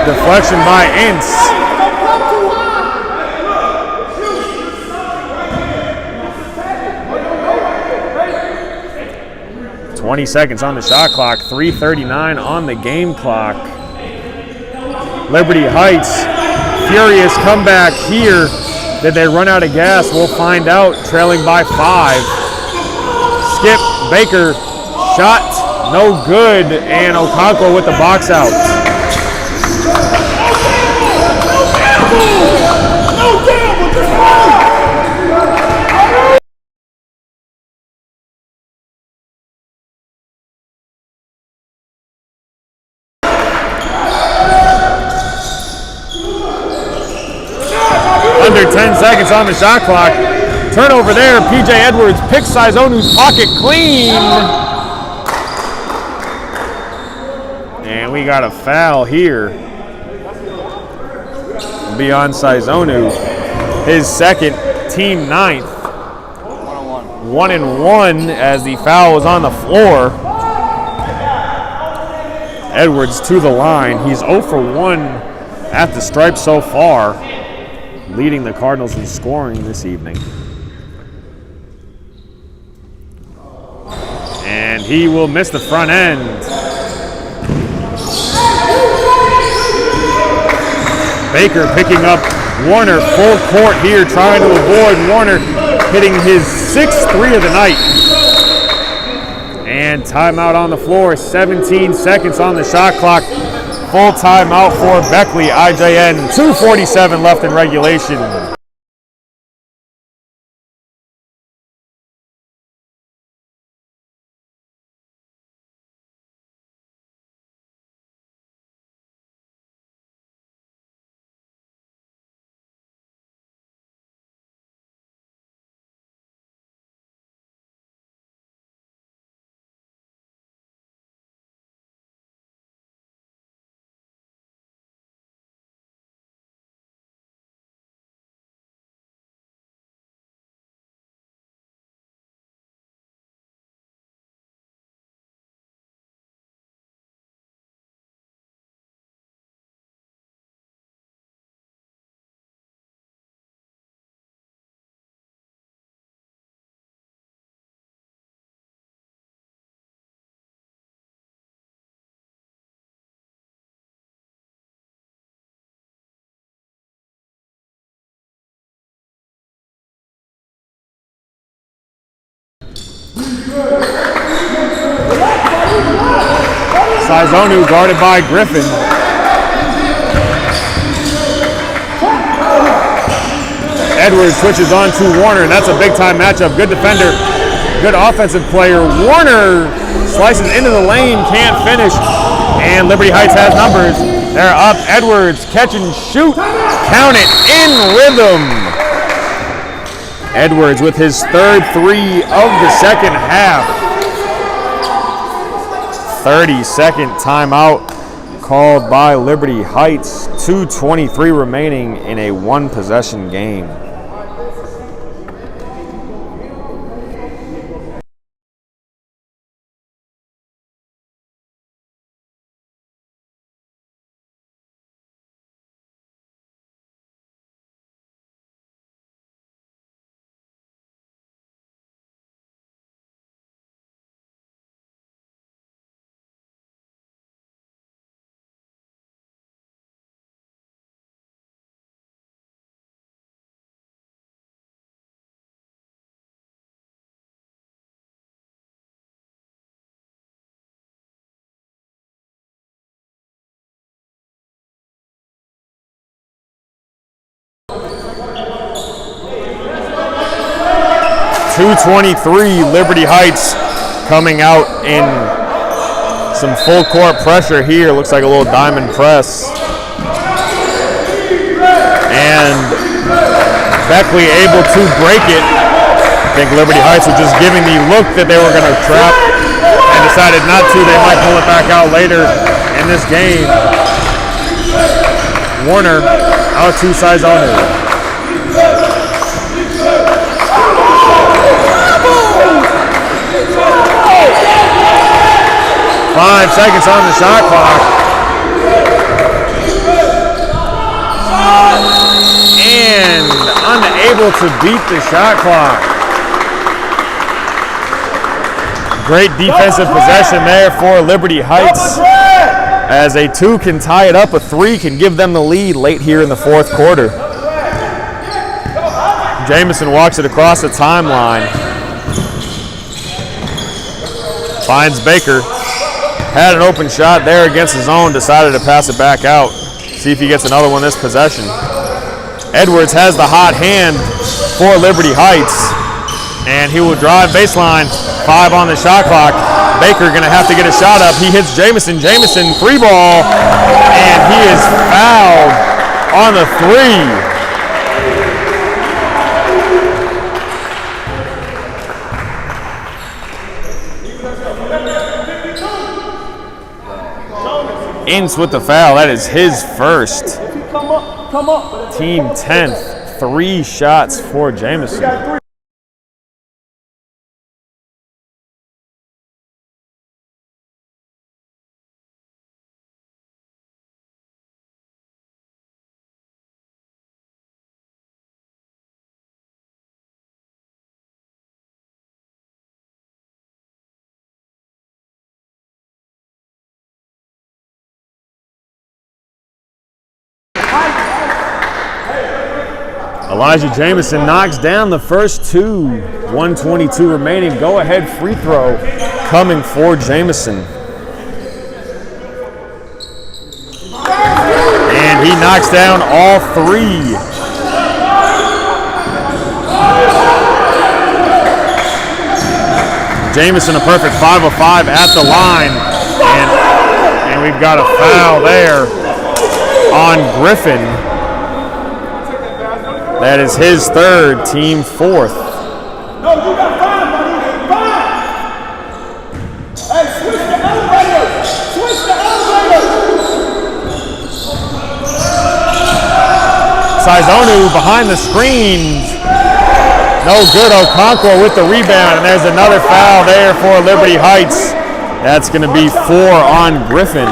Deflection by Ince. "20 seconds on the shot clock, 3:39 on the game clock. Liberty Heights, furious comeback here. Did they run out of gas? We'll find out, trailing by 5. Skip, Baker, shot, no good, and Okonkwo with the box out. Under 10 seconds on the shot clock. Turnover there. PJ Edwards picks Saizonu's pocket clean. And we got a foul here. Beyond Saizonu. His second, team 9th. 1-1 as the foul was on the floor. Edwards to the line. He's 0 for 1 at the stripe so far, leading the Cardinals in scoring this evening. And he will miss the front end. Baker picking up Warner full court here, trying to avoid Warner hitting his 6th 3 of the night. And timeout on the floor, 17 seconds on the shot clock. Full timeout for Beckley IJN, 2:47 left in regulation. Saizonu guarded by Griffin. Edwards switches on to Warner, and that's a big-time matchup. Good defender, good offensive player. Warner slices into the lane, can't finish, and Liberty Heights has numbers. They're up. Edwards, catch and shoot. Count it, in rhythm. Edwards with his third three of the second half. 30-second timeout called by Liberty Heights. 2:23 remaining in a one-possession game. .223 Liberty Heights coming out in some full court pressure here. Looks like a little diamond press. And Beckley able to break it. I think Liberty Heights was just giving the look that they were going to trap and decided not to. They might pull it back out later in this game. Warner out to Saizonu. 5 seconds on the shot clock. And unable to beat the shot clock. Great defensive possession there for Liberty Heights. As a 2 can tie it up, a 3 can give them the lead late here in the fourth quarter. Jamison walks it across the timeline. Finds Baker. Had an open shot there against his own, decided to pass it back out. See if he gets another one this possession. Edwards has the hot hand for Liberty Heights, and he will drive baseline. 5 on the shot clock. Baker gonna have to get a shot up. He hits Jamison. Jamison, 3 ball, and he is fouled on the 3. Ince with the foul. That is his first. Team 10th. 3 shots for Jamison. Elijah Jamison knocks down the first 2. 1:22 remaining. Go ahead free throw coming for Jamison. And he knocks down all 3. Jamison a perfect 5 of 5 at the line. And we've got a foul there on Griffin. That is his 3rd, team 4th. No, you got 5, buddy. 5. Hey, switch the elevator. Switch the elevator. Saizonu behind the screens. No good. Okonkwo with the rebound, and there's another foul there for Liberty Heights. That's going to be 4 on Griffin.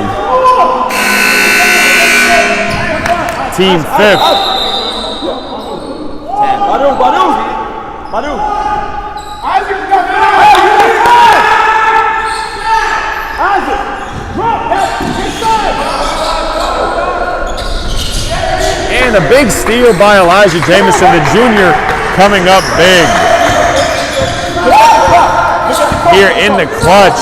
Team 5th. Badu. Isaac, drop that inside. And a big steal by Elijah Jamison, the junior, coming up big. here in the clutch.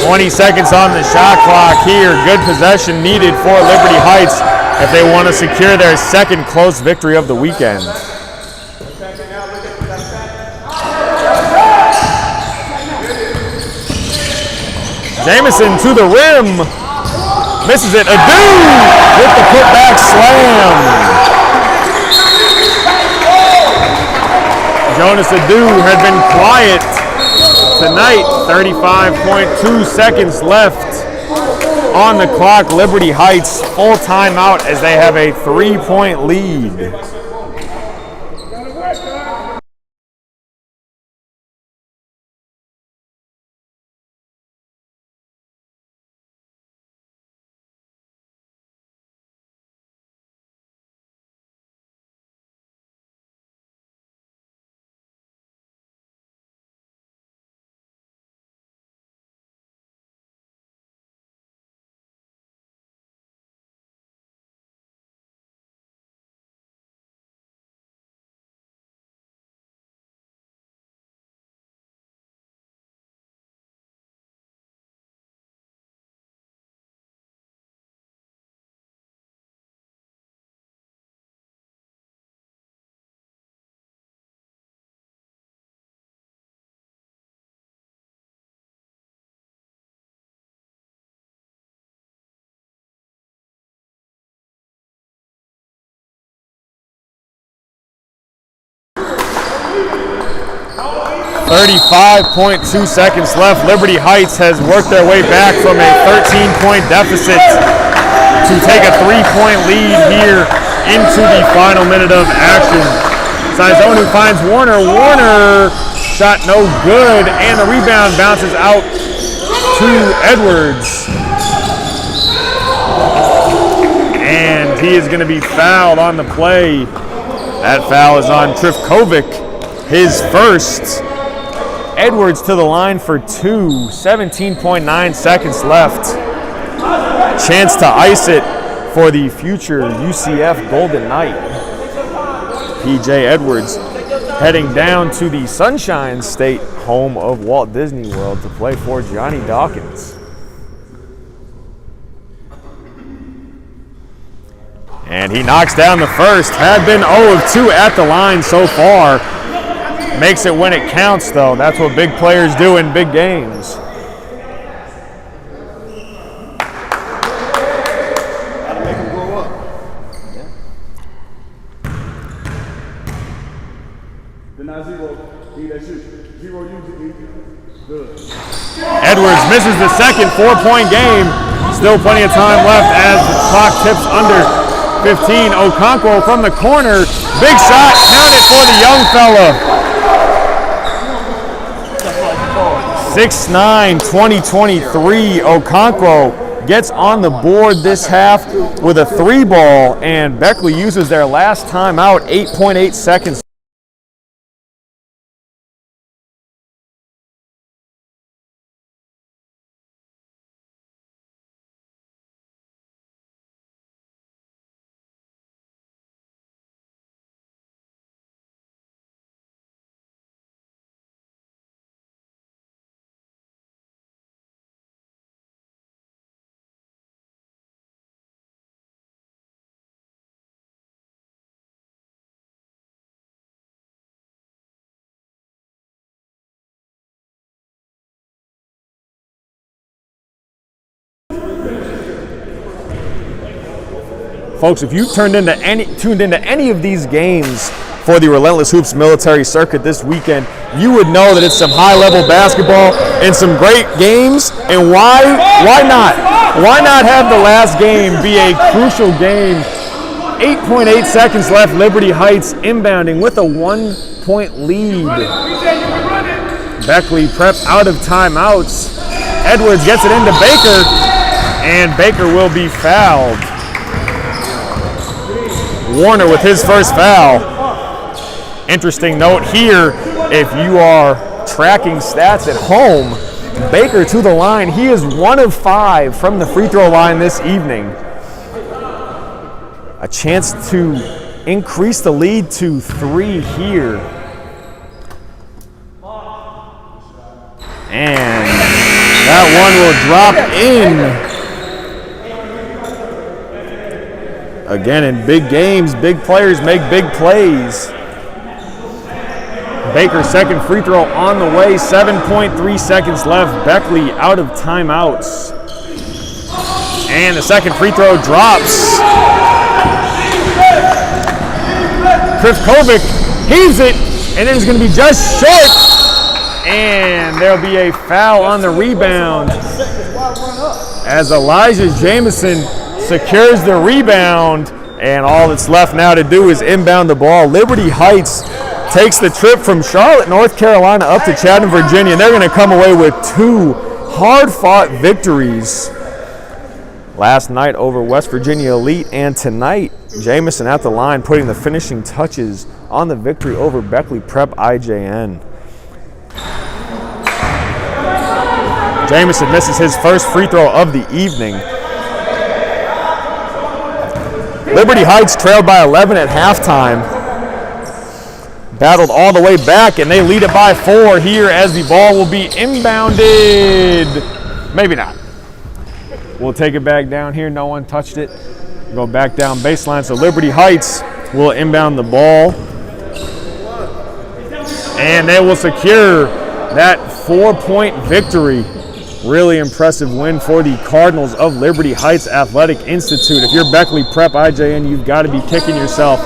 20 seconds on the shot clock here. Good possession needed for Liberty Heights if they want to secure their second close victory of the weekend. Jamison to the rim. Misses it. Adu with the putback slam. Jonas Adu had been quiet tonight. 35.2 seconds left on the clock. Liberty Heights full timeout as they have a 3-point lead. .2 seconds left. Liberty Heights has worked their way back from a 13-point deficit to take a 3-point lead here into the final minute of action. Saizonu finds Warner. Warner shot no good, and the rebound bounces out to Edwards. And he is going to be fouled on the play. That foul is on Trifkovic, his first. Edwards to the line for two. 17.9 seconds left. Chance to ice it for the future UCF Golden Knight. PJ Edwards heading down to the Sunshine State, home of Walt Disney World, to play for Johnny Dawkins. And he knocks down the first. Had been 0 of 2 at the line so far. Makes it when it counts, though. That's what big players do in big games. Gotta make them grow up. Yeah. Then now zero. Need that shoot. Zero usually. Good. Edwards misses the second 4-point game. Still plenty of time left as the clock tips under 15. Okonkwo from the corner. Big shot. Counted for the young fella. 6'9", 2023. Okonkwo gets on the board this half with a 3-ball, and Beckley uses their last timeout, 8.8 seconds. Folks, if you tuned into any of these games for the Relentless Hoops military circuit this weekend, you would know that it's some high-level basketball and some great games. And why not? Why not have the last game be a crucial game? 8.8 seconds left. Liberty Heights inbounding with a 1-point lead. Beckley prep out of timeouts. Edwards gets it into Baker, and Baker will be fouled. Warner with his first foul. Interesting note here, if you are tracking stats at home, Baker to the line. He is 1 of 5 from the free throw line this evening. A chance to increase the lead to 3 here. And that one will drop in. Again, in big games, big players make big plays. Baker's second free throw on the way, 7.3 seconds left. Beckley out of timeouts. And the second free throw drops. Krivkovic heaves it, and it's going to be just short. And there'll be a foul on the rebound as Elijah Jamison secures the rebound. And all that's left now to do is inbound the ball. Liberty Heights takes the trip from Charlotte, North Carolina up to Chatham, Virginia. And they're going to come away with 2 hard-fought victories. Last night over West Virginia Elite, and tonight Jamison at the line putting the finishing touches on the victory over Beckley Prep IJN. Jamison misses his first free throw of the evening. Liberty Heights trailed by 11 at halftime. Battled all the way back, and they lead it by 4 here as the ball will be inbounded. Maybe not. We'll take it back down here. No one touched it. Go back down baseline. So Liberty Heights will inbound the ball. And they will secure that 4-point victory. Really impressive win for the Cardinals of Liberty Heights Athletic Institute. If you're Beckley Prep IJN, you've got to be kicking yourself.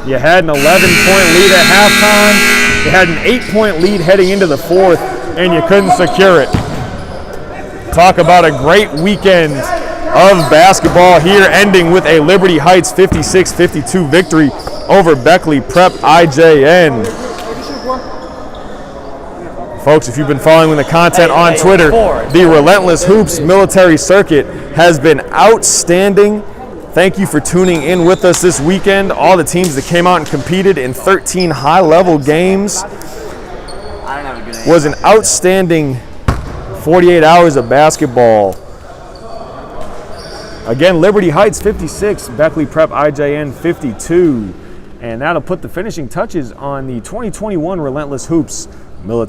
You had an 11-point lead at halftime. You had an 8-point lead heading into the fourth, and you couldn't secure it. Talk about a great weekend of basketball here, ending with a Liberty Heights 56-52 victory over Beckley Prep IJN. Folks, if you've been following the content on Twitter, the Relentless Hoops Military Circuit has been outstanding. Thank you for tuning in with us this weekend. All the teams that came out and competed in 13 high-level games. Was an outstanding 48 hours of basketball. Again, Liberty Heights 56, Beckley Prep IJN 52. And that'll put the finishing touches on the 2021 Relentless Hoops Military